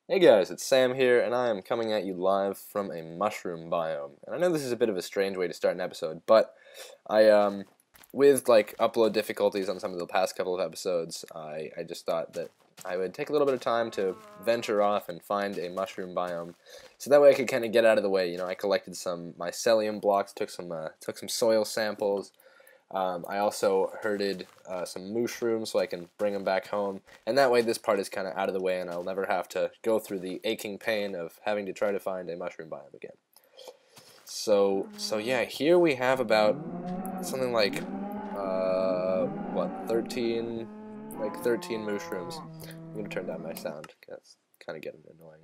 Hey guys, it's Sam here, and I am coming at you live from a mushroom biome. And I know this is a bit of a strange way to start an episode, but with like upload difficulties on some of the past couple of episodes, I just thought that I would take a little bit of time to venture off and find a mushroom biome, so that way I could kind of get out of the way. You know, I collected some mycelium blocks, took some soil samples. I also herded some mushrooms so I can bring them back home, and that way this part is kind of out of the way, and I'll never have to go through the aching pain of having to try to find a mushroom biome again. So yeah, here we have about something like what 13, like 13 mushrooms. I'm gonna turn down my sound. That's kind of getting annoying.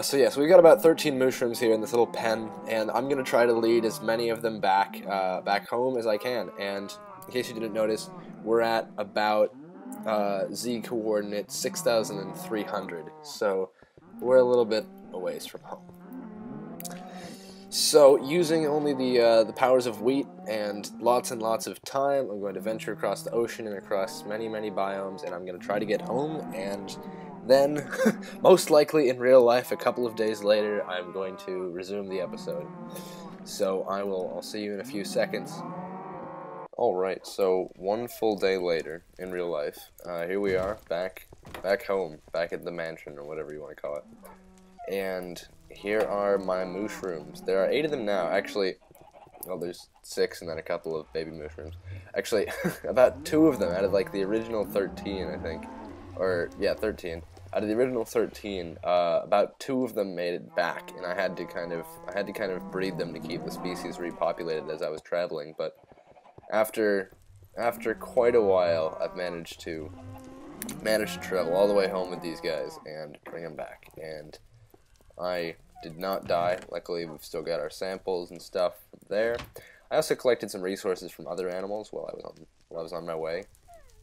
So we've got about 13 mushrooms here in this little pen, and I'm gonna try to lead as many of them back home as I can. And in case you didn't notice, we're at about Z coordinate 6,300, so we're a little bit a ways from home. So, using only the powers of wheat and lots of time, I'm going to venture across the ocean and across many biomes, and I'm going to try to get home, and then, most likely in real life, a couple of days later, I'm going to resume the episode. So I'll see you in a few seconds. Alright, so one full day later, in real life, here we are, back home, back at the mansion, or whatever you want to call it. And here are my mushrooms. There are 8 of them now. Actually, well, there's 6 and then a couple of baby mushrooms. Actually, about 2 of them out of like the original 13, I think. Or, yeah, 13. Out of the original 13, about 2 of them made it back, and I had to kind of breed them to keep the species repopulated as I was traveling. But after quite a while, I've managed to travel all the way home with these guys and bring them back. And I did not die. Luckily, we've still got our samples and stuff there. I also collected some resources from other animals while I was on my way.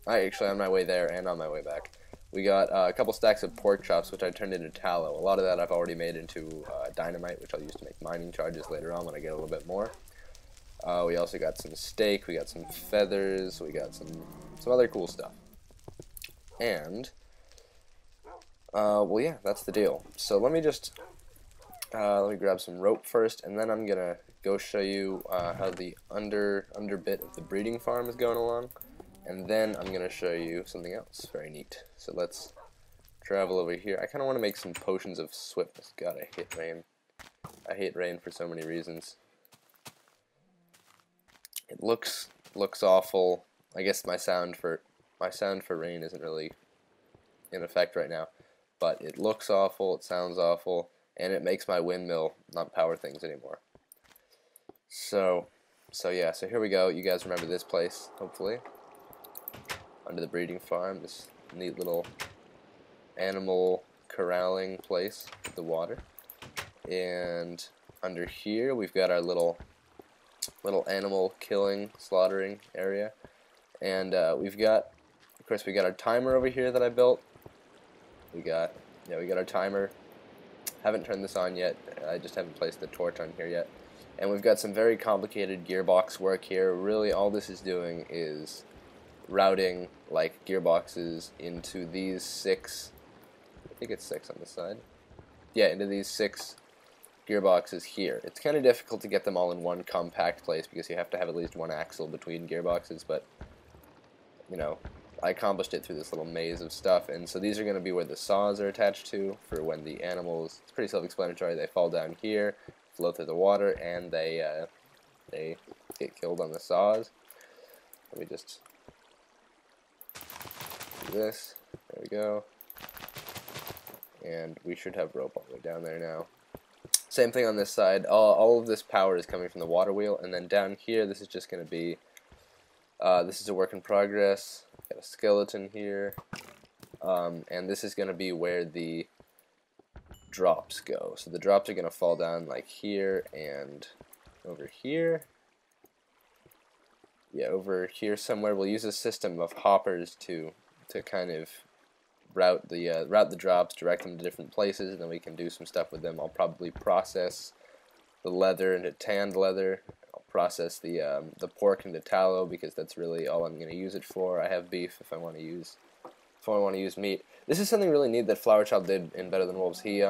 On my way there and on my way back. We got a couple stacks of pork chops, which I turned into tallow. A lot of that I've already made into dynamite, which I'll use to make mining charges later on when I get a little bit more. We also got some steak. We got some feathers. We got some other cool stuff. And well, yeah, that's the deal. So let me grab some rope first, and then I'm gonna go show you how the under bit of the breeding farm is going along, and then I'm gonna show you something else very neat. So let's travel over here. I kind of want to make some potions of swiftness. God, I hate rain. I hate rain for so many reasons. It looks awful. I guess my sound for rain isn't really in effect right now. But it looks awful, it sounds awful, and it makes my windmill not power things anymore. So here we go. You guys remember this place, hopefully. Under the breeding farm, this neat little animal corralling place with the water. And under here, we've got our little animal killing, slaughtering area. And of course, we got our timer over here that I built. We got our timer. Haven't turned this on yet. I just haven't placed the torch on here yet. And we've got some very complicated gearbox work here. Really, all this is doing is routing like gearboxes into these 6. I think it's 6 on this side. Yeah, into these 6 gearboxes here. It's kind of difficult to get them all in one compact place because you have to have at least one axle between gearboxes. But you know, I accomplished it through this little maze of stuff, and so these are going to be where the saws are attached to for when the animals, it's pretty self-explanatory, they fall down here, flow through the water, and they get killed on the saws. Let me just do this. There we go. And we should have rope all the way down there now. Same thing on this side. All of this power is coming from the water wheel, and then down here, this is just going to be, this is a work in progress. Got a skeleton here, and this is going to be where the drops go. So the drops are going to fall down like here and over here. Yeah, over here somewhere. We'll use a system of hoppers to kind of route the drops, direct them to different places, and then we can do some stuff with them. I'll probably process the leather into tanned leather. Process the pork into tallow because that's really all I'm going to use it for. I have beef if I want before I want to use meat. This is something really neat that Flower Child did in Better Than Wolves. He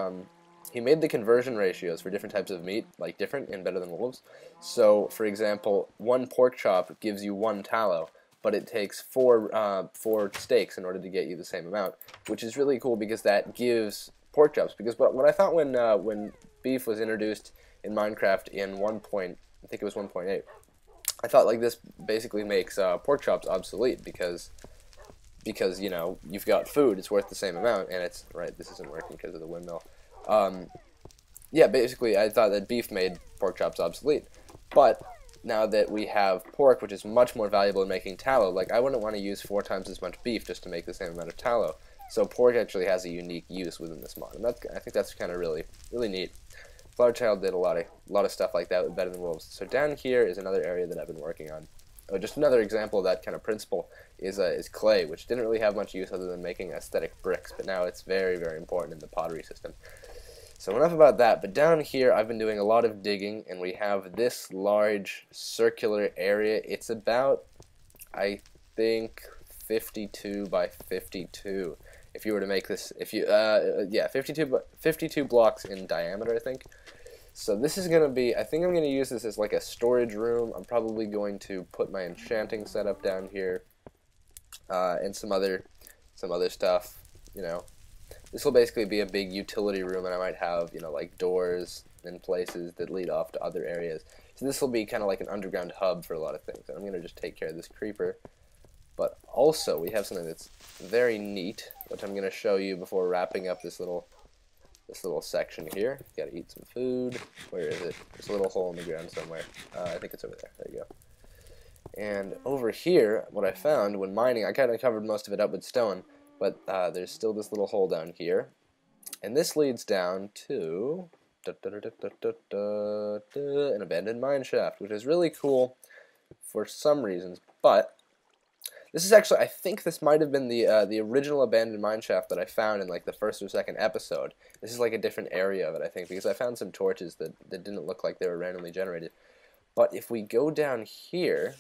made the conversion ratios for different types of meat, like different in Better Than Wolves. So, for example, one pork chop gives you one tallow, but it takes four steaks in order to get you the same amount, which is really cool because that gives pork chops. Because what I thought when beef was introduced in Minecraft in I think it was 1.8, I thought like this basically makes pork chops obsolete because you know you've got food, it's worth the same amount, and it's right. This isn't working because of the windmill. Yeah, basically I thought that beef made pork chops obsolete, but now that we have pork, which is much more valuable in making tallow, like I wouldn't want to use 4 times as much beef just to make the same amount of tallow. So pork actually has a unique use within this mod, and I think that's kind of really neat. Flower Child did a lot of stuff like that with Better Than Wolves. So down here is another area that I've been working on. Just another example of that kind of principle is clay, which didn't really have much use other than making aesthetic bricks, but now it's very important in the pottery system. So enough about that, but down here I've been doing a lot of digging, and we have this large circular area. It's about, I think, 52 by 52. If you were to make this, yeah, 52 blocks in diameter, I think. So this is going to be, I think I'm going to use this as like a storage room. I'm probably going to put my enchanting setup down here, and some other stuff, you know. This will basically be a big utility room, and I might have, you know, like doors and places that lead off to other areas. So this will be kind of like an underground hub for a lot of things. And I'm going to just take care of this creeper. But also, we have something that's very neat, which I'm going to show you before wrapping up this little section here. Got to eat some food. Where is it? There's a little hole in the ground somewhere. I think it's over there. There you go. And over here, what I found when mining, I kind of covered most of it up with stone, but there's still this little hole down here, and this leads down to an abandoned mine shaft, which is really cool for some reasons. But this is actually, I think this might have been the original abandoned mine shaft that I found in like the first or second episode. This is like a different area of it, I think, because I found some torches that didn't look like they were randomly generated. But if we go down here,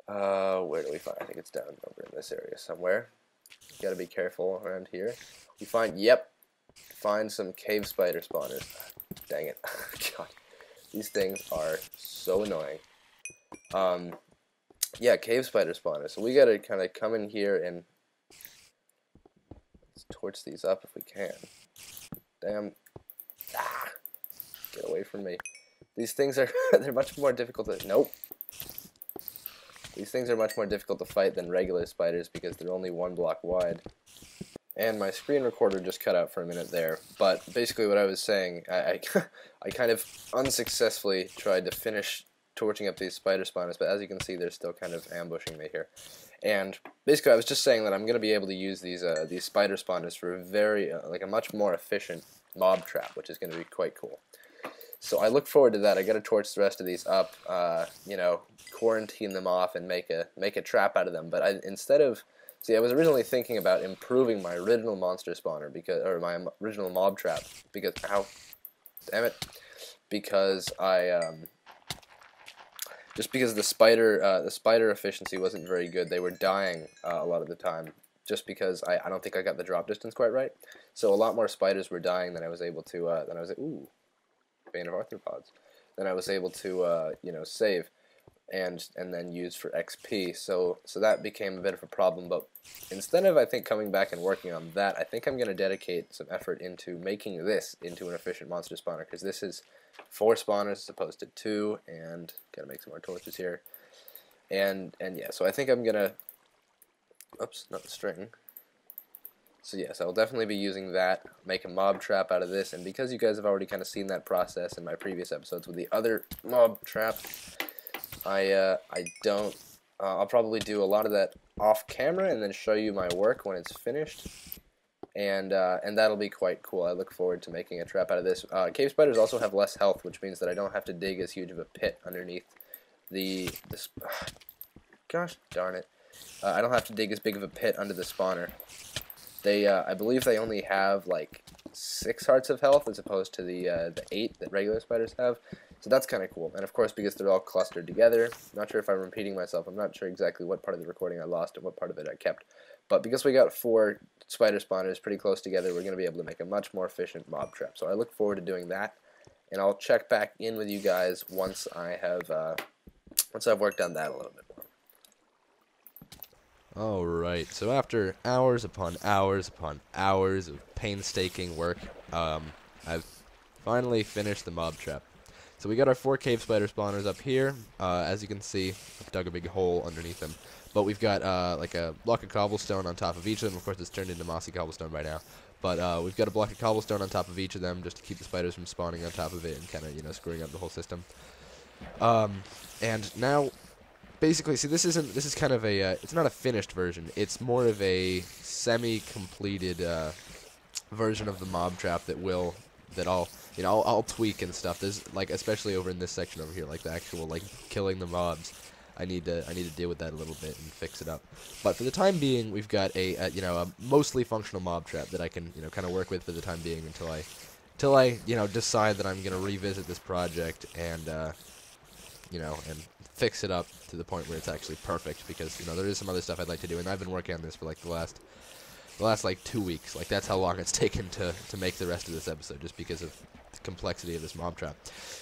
where do we find? I think it's down over in this area somewhere. You gotta be careful around here. You find some cave spider spawners. Dang it. God. These things are so annoying. Yeah, cave spider spawners. So we gotta kind of come in here and let's torch these up if we can. Damn. Ah, get away from me. These things are, they're much more difficult to, nope. These things are much more difficult to fight than regular spiders because they're only 1 block wide. And my screen recorder just cut out for a minute there. But basically what I was saying, I kind of unsuccessfully tried to finish torching up these spider spawners, but as you can see, they're still kind of ambushing me here. And basically I was just saying that I'm going to be able to use these spider spawners for a very, like a much more efficient mob trap, which is going to be quite cool. So I look forward to that. I got to torch the rest of these up, you know, quarantine them off and make a trap out of them. But instead of, see, I was originally thinking about improving my original monster spawner or my original mob trap because, ow, damn it, because just because the spider efficiency wasn't very good. They were dying a lot of the time just because I don't think I got the drop distance quite right. So a lot more spiders were dying than I was able to ooh. Bane of arthropods. Then I was able to you know, save and then use for XP. So that became a bit of a problem. But instead of, I think, coming back and working on that, I think I'm going to dedicate some effort into making this into an efficient monster spawner, because this is 4 spawners as opposed to 2, and gotta make some more torches here. And yeah, so I think I'm gonna, oops, not the string. So yes, I will definitely be using that, make a mob trap out of this, and because you guys have already kind of seen that process in my previous episodes with the other mob trap, I'll probably do a lot of that off camera and then show you my work when it's finished, and that'll be quite cool. I look forward to making a trap out of this. Cave spiders also have less health, which means that I don't have to dig as huge of a pit underneath this. Gosh darn it! I don't have to dig as big of a pit under the spawner. I believe they only have like 6 hearts of health as opposed to the 8 that regular spiders have. So that's kind of cool. And of course, because they're all clustered together, not sure if I'm repeating myself. I'm not sure exactly what part of the recording I lost and what part of it I kept. But because we got 4 spider spawners pretty close together, we're going to be able to make a much more efficient mob trap. So I look forward to doing that, and I'll check back in with you guys once I've worked on that a little bit more. Alright, so after hours upon hours upon hours of painstaking work, I've finally finished the mob trap. So we got our 4 cave spider spawners up here. As you can see, I've dug a big hole underneath them. But we've got like a block of cobblestone on top of each of them. Of course, it's turned into mossy cobblestone by now. But we've got a block of cobblestone on top of each of them just to keep the spiders from spawning on top of it and kind of, you know, screwing up the whole system. And now, basically, see, this is kind of a, it's not a finished version. It's more of a semi-completed version of the mob trap I'll tweak and stuff. There's, like, especially over in this section over here, like the actual, like, killing the mobs. I need to deal with that a little bit and fix it up. But for the time being, we've got a mostly functional mob trap that I can, you know, kind of work with for the time being until I you know, decide that I'm gonna revisit this project and you know, and fix it up to the point where it's actually perfect, because, you know, there is some other stuff I'd like to do, and I've been working on this for like the last like 2 weeks. Like, that's how long it's taken to make the rest of this episode, just because of the complexity of this mob trap.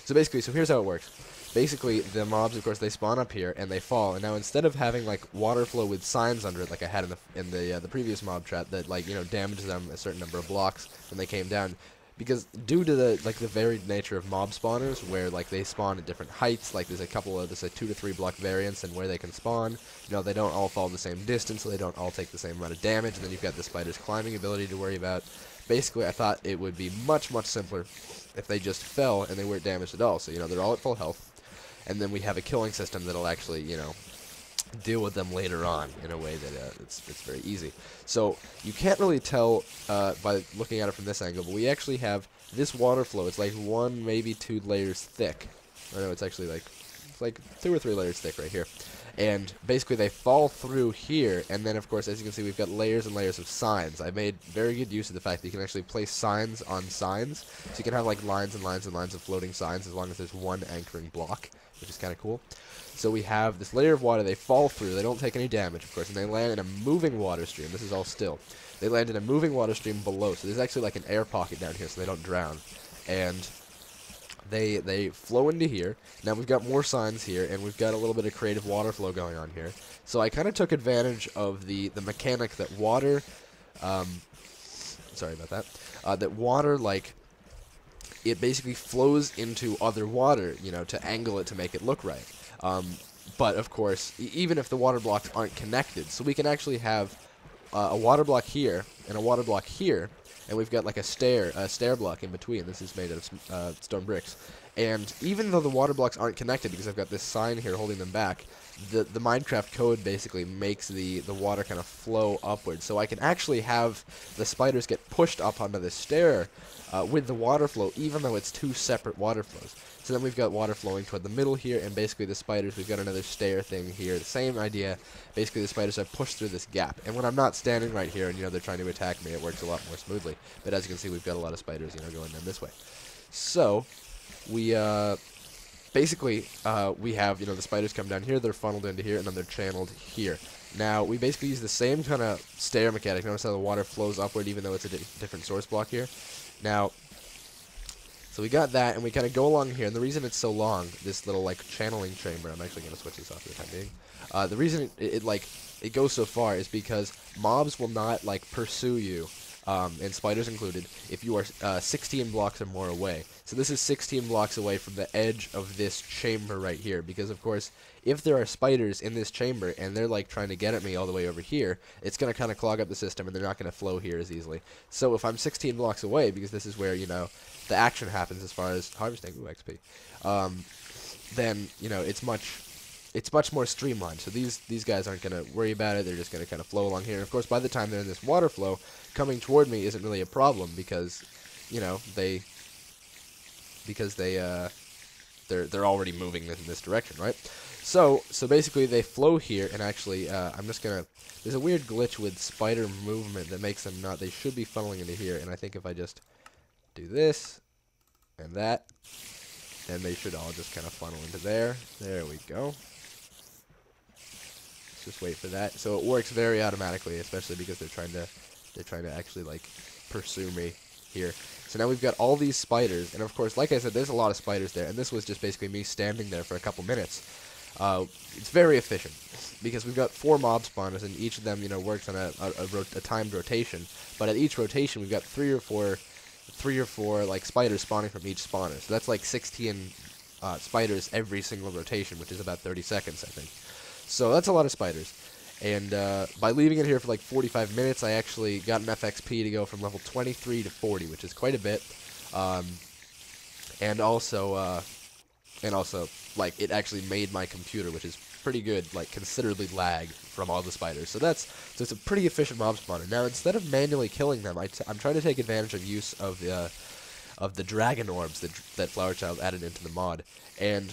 So basically, here's how it works. Basically, the mobs, of course, they spawn up here and they fall, and now instead of having like water flow with signs under it like I had in the previous mob trap that, like, you know, damaged them a certain number of blocks when they came down, because due to the varied nature of mob spawners, where like they spawn at different heights, like there's a 2 to 3 block variance in where they can spawn. You know, they don't all fall the same distance, so they don't all take the same amount of damage, and then you've got the spider's climbing ability to worry about. Basically, I thought it would be much simpler if they just fell and they weren't damaged at all. So, you know, they're all at full health, and then we have a killing system that'll actually, you know, deal with them later on in a way that it's very easy. So you can't really tell by looking at it from this angle, but we actually have this water flow. It's like 1, maybe 2 layers thick. I know it's actually like 2 or 3 layers thick right here. And basically they fall through here, and then of course, as you can see, we've got layers and layers of signs. I made very good use of the fact that you can actually place signs on signs, so you can have like lines and lines and lines of floating signs as long as there's one anchoring block, which is kind of cool. So we have this layer of water, they fall through, they don't take any damage, of course, and they land in a moving water stream. This is all still. They land in a moving water stream below, so there's actually like an air pocket down here so they don't drown. And they flow into here. Now we've got more signs here, and we've got a little bit of creative water flow going on here. So I kind of took advantage of the mechanic that water, sorry about that, that water, like, it basically flows into other water, you know, to angle it to make it look right. But of course, even if the water blocks aren't connected, so we can actually have a water block here and a water block here, and we've got like a stair block in between. This is made out of stone bricks. And even though the water blocks aren't connected, because I've got this sign here holding them back, the Minecraft code basically makes the water kind of flow upwards. So I can actually have the spiders get pushed up onto the stair with the water flow, even though it's 2 separate water flows. So then we've got water flowing toward the middle here, and basically the spiders, we've got another stair thing here. The same idea. Basically the spiders are pushed through this gap. And when I'm not standing right here and, you know, they're trying to attack me, it works a lot more smoothly. But as you can see, we've got a lot of spiders, you know, going down this way. So we basically we have, you know, the spiders come down here, they're funneled into here, and then they're channeled here. Now we basically use the same kind of stair mechanic. Notice how the water flows upward even though it's a different source block here. Now, so we got that, and we kind of go along here, and the reason it's so long, this little, like, channeling chamber, I'm actually going to switch this off for the time being. The reason it goes so far is because mobs will not, like, pursue you, and spiders included, if you are 16 blocks or more away. So this is 16 blocks away from the edge of this chamber right here, because of course, if there are spiders in this chamber and they're like trying to get at me all the way over here, it's going to kind of clog up the system and they're not going to flow here as easily. So if I'm 16 blocks away, because this is where, you know, the action happens as far as harvesting XP, then, you know, it's much more streamlined. So these guys aren't going to worry about it. They're just going to kind of flow along here. And of course, by the time they're in this water flow, coming toward me isn't really a problem, because, you know, they're already moving in this direction, right? So basically they flow here, and actually I'm just gonna, there's a weird glitch with spider movement that makes them not, they should be funneling into here, and I think if I just do this and that, then they should all just kind of funnel into there. There we go. just wait for that. So it works very automatically, especially because they're trying to actually like pursue me here. So now we've got all these spiders, and of course, like I said, there's a lot of spiders there, and this was just basically me standing there for a couple minutes. It's very efficient because we've got 4 mob spawners, and each of them, you know, works on a timed rotation. But at each rotation, we've got three or four like spiders spawning from each spawner. So that's like 16 spiders every single rotation, which is about 30 seconds, I think. So that's a lot of spiders. And by leaving it here for like 45 minutes, I actually got enough XP to go from level 23 to 40, which is quite a bit. And also, like, it actually made my computer, which is pretty good, like, considerably lag from all the spiders. So it's a pretty efficient mob spawner. Now, instead of manually killing them, I'm trying to take advantage of use of the dragon orbs that Flower Child added into the mod. And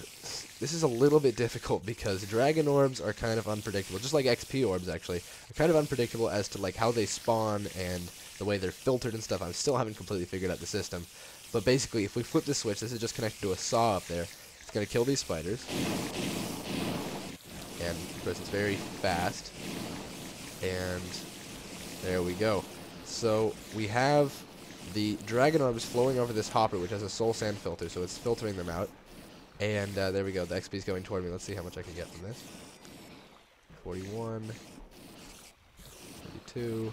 this is a little bit difficult because dragon orbs are kind of unpredictable, just like XP orbs actually, are kind of unpredictable as to like how they spawn and the way they're filtered and stuff. I still haven't completely figured out the system. But basically, if we flip the switch, this is just connected to a saw up there. It's going to kill these spiders. And of course it's very fast. And there we go. So we have the dragon orbs flowing over this hopper, which has a soul sand filter, so it's filtering them out. And there we go. The XP is going toward me. Let's see how much I can get from this. 41, 42,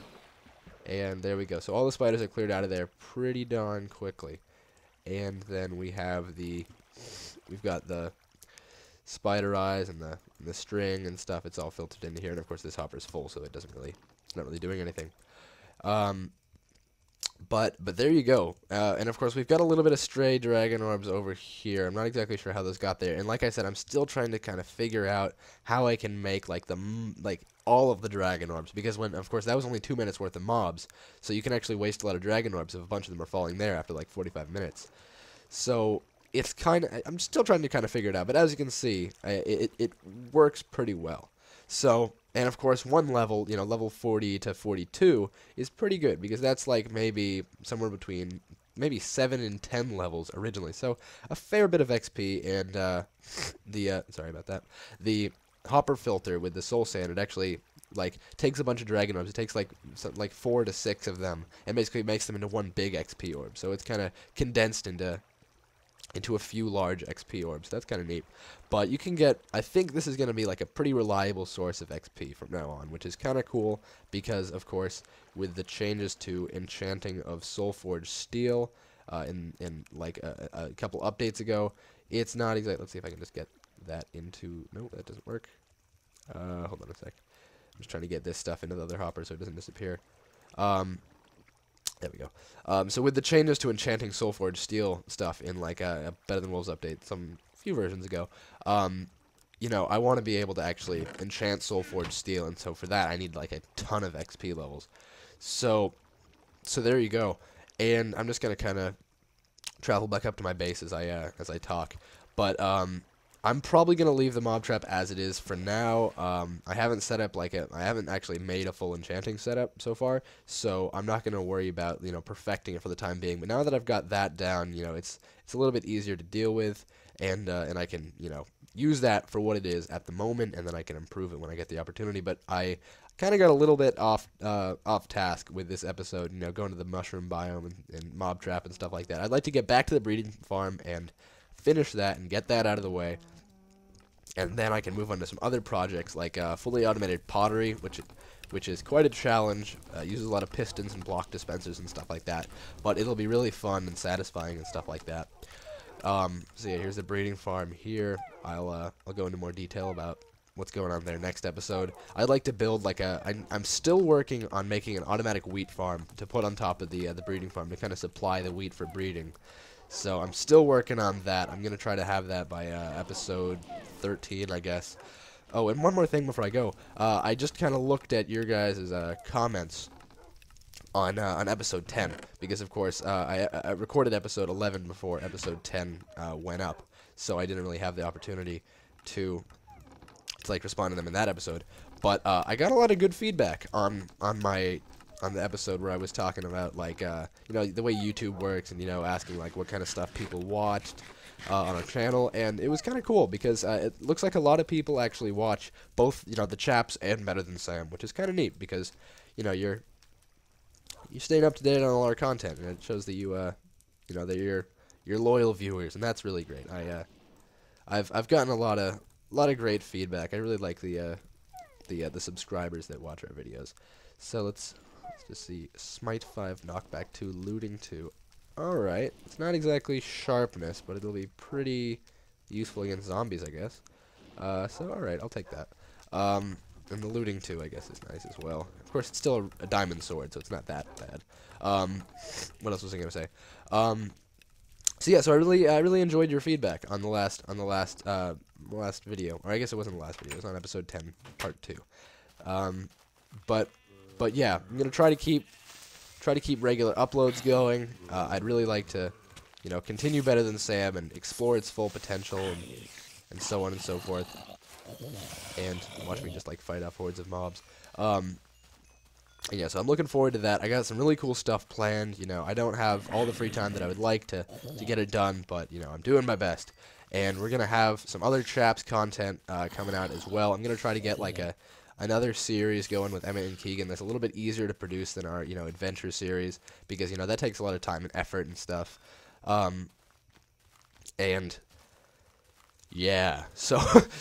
and there we go. So all the spiders are cleared out of there pretty darn quickly. And then we've got the spider eyes and the string and stuff. It's all filtered into here, and of course this hopper is full, so it's not really doing anything. But there you go. And of course we've got a little bit of stray dragon orbs over here. I'm not exactly sure how those got there. And like I said, I'm still trying to kind of figure out how I can make like all of the dragon orbs, because of course that was only 2 minutes worth of mobs. So you can actually waste a lot of dragon orbs if a bunch of them are falling there after like 45 minutes. So it's I'm still trying to kind of figure it out, but as you can see, it works pretty well. So, and of course, one level, you know, level 40 to 42 is pretty good, because that's like maybe somewhere between maybe 7 and 10 levels originally. So, a fair bit of XP, and sorry about that, the hopper filter with the soul sand, it actually like takes a bunch of dragon orbs. It takes like 4 to 6 of them, and basically makes them into one big XP orb. So it's kind of condensed into a few large XP orbs. That's kind of neat. But you can get, I think this is going to be like a pretty reliable source of XP from now on, which is kind of cool because, of course, with the changes to enchanting of Soulforged Steel in like a couple updates ago, it's not exactly, let's see if I can just get that into, no, that doesn't work. Hold on a sec. I'm just trying to get this stuff into the other hopper so it doesn't disappear. There we go. So with the changes to enchanting Soulforged Steel stuff in like a Better Than Wolves update, few versions ago, you know, I want to be able to actually enchant Soulforged Steel, and so for that I need like a ton of XP levels. So there you go. And I'm just gonna kind of travel back up to my base as I talk. But I'm probably gonna leave the mob trap as it is for now. I haven't set up I haven't actually made a full enchanting setup so far, so I'm not gonna worry about, you know, perfecting it for the time being. But now that I've got that down, you know, it's a little bit easier to deal with, and I can, you know, use that for what it is at the moment, and then I can improve it when I get the opportunity. But I kind of got a little bit off task with this episode, you know, going to the mushroom biome and mob trap and stuff like that. I'd like to get back to the breeding farm and finish that and get that out of the way, and then I can move on to some other projects like fully automated pottery, which is quite a challenge. Uses a lot of pistons and block dispensers and stuff like that, but it'll be really fun and satisfying and stuff like that. So yeah, here's the breeding farm here. I'll go into more detail about what's going on there next episode. I'd like to build like I'm still working on making an automatic wheat farm to put on top of the breeding farm to kind of supply the wheat for breeding. So I'm still working on that. I'm going to try to have that by episode 13, I guess. Oh, and one more thing before I go. I just kind of looked at your guys' comments on episode 10, because, of course, I recorded episode 11 before episode 10 went up, so I didn't really have the opportunity to like, respond to them in that episode. But I got a lot of good feedback on the episode where I was talking about, like, you know, the way YouTube works, and, you know, asking, like, what kind of stuff people watched. on our channel, and it was kind of cool because it looks like a lot of people actually watch both, the Chaps and Better Than Sam, which is kind of neat because, you're staying up to date on all our content, and it shows that that you're loyal viewers, and that's really great. I've gotten a lot of great feedback. I really like the subscribers that watch our videos. So let's just see. Smite 5, knockback 2, looting 2. Alright, it's not exactly sharpness, but it'll be pretty useful against zombies, I guess. So alright, I'll take that. And the looting 2, I guess, is nice as well. Of course, it's still a diamond sword, so it's not that bad. What else was I gonna say? So yeah, so I really enjoyed your feedback on the last video, or I guess it wasn't the last video. It was on episode 10, part 2. But yeah, I'm gonna try to keep regular uploads going. I'd really like to, continue Better Than Sam and explore its full potential and so on and so forth. And watch me just like fight off hordes of mobs. Yeah, so I'm looking forward to that. I got some really cool stuff planned. I don't have all the free time that I would like to get it done, but I'm doing my best. And we're gonna have some other Chaps content coming out as well. I'm gonna try to get like another series going with Emmett and Keegan that's a little bit easier to produce than our adventure series, because that takes a lot of time and effort and stuff. And yeah, so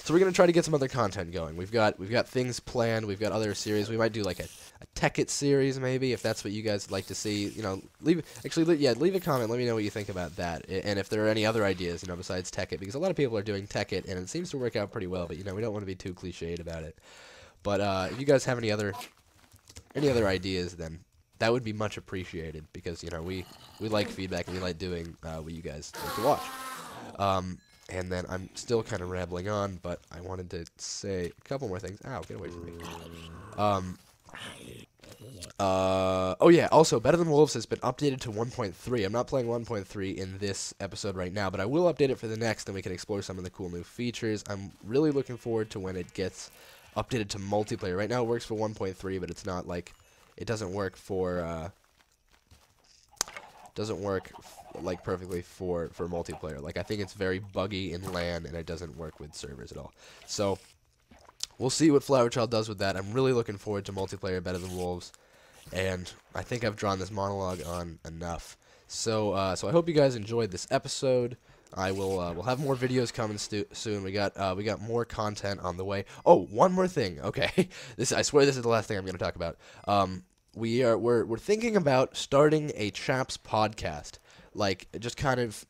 we're gonna try to get some other content going. We've got things planned. We've got other series. We might do like a Tekkit series maybe, if that's what you guys like to see. Leave a comment. Let me know what you think about that, and if there are any other ideas, besides Tekkit, because a lot of people are doing Tekkit and it seems to work out pretty well. But we don't want to be too cliched about it. But if you guys have any other ideas, then that would be much appreciated, because we like feedback and we like doing what you guys like to watch. And then I'm still kind of rambling on, but I wanted to say a couple more things. Ow, get away from me. Oh yeah, also, Better Than Wolves has been updated to 1.3. I'm not playing 1.3 in this episode right now, but I will update it for the next, and we can explore some of the cool new features. I'm really looking forward to when it gets updated to multiplayer. Right now it works for 1.3, but it's not like, it doesn't work for, like perfectly for multiplayer. Like, I think it's very buggy in LAN, and it doesn't work with servers at all. So we'll see what Flower Child does with that. I'm really looking forward to multiplayer Better Than Wolves, and I think I've drawn this monologue on enough. So I hope you guys enjoyed this episode. I will we'll have more videos coming soon. We got more content on the way. Oh, one more thing. Okay, I swear this is the last thing I'm going to talk about. We're thinking about starting a Chaps podcast, like just kind of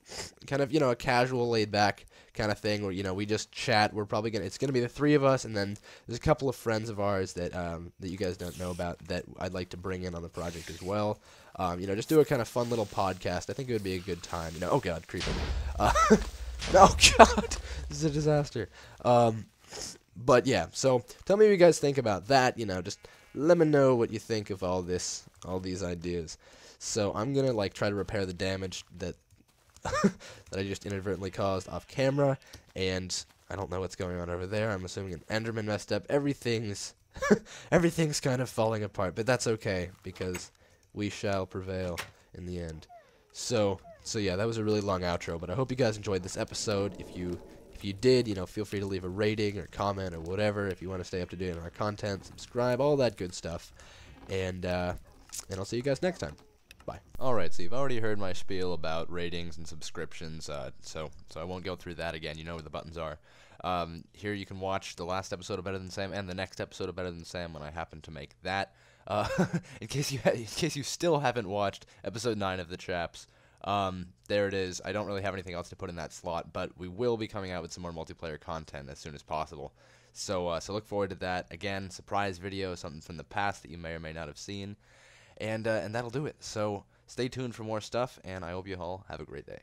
a casual, laid back kind of thing where we just chat. It's gonna be the three of us, and then there's a couple of friends of ours that you guys don't know about that I'd like to bring in on the project as well. Just do a kind of fun little podcast. I think it would be a good time. Oh god, creeping. Oh god, this is a disaster. But yeah, so tell me what you guys think about that. Just let me know what you think of all these ideas. So I'm gonna try to repair the damage that that I just inadvertently caused off camera, and I don't know what's going on over there. I'm assuming an Enderman messed up. Everything's kind of falling apart, but that's okay, because we shall prevail in the end. So yeah, that was a really long outro, but I hope you guys enjoyed this episode. If you did, feel free to leave a rating or comment or whatever. If you want to stay up to date on our content, subscribe, all that good stuff. And I'll see you guys next time. Bye. Alright, so you've already heard my spiel about ratings and subscriptions, so I won't go through that again. You know where the buttons are. Here you can watch the last episode of Better Than Sam and the next episode of Better Than Sam when I happen to make that. In case you still haven't watched episode 9 of the Chaps, there it is. I don't really have anything else to put in that slot, but we will be coming out with some more multiplayer content as soon as possible. So look forward to that. Again, surprise video, something from the past that you may or may not have seen. And that'll do it. So stay tuned for more stuff, and I hope you all have a great day.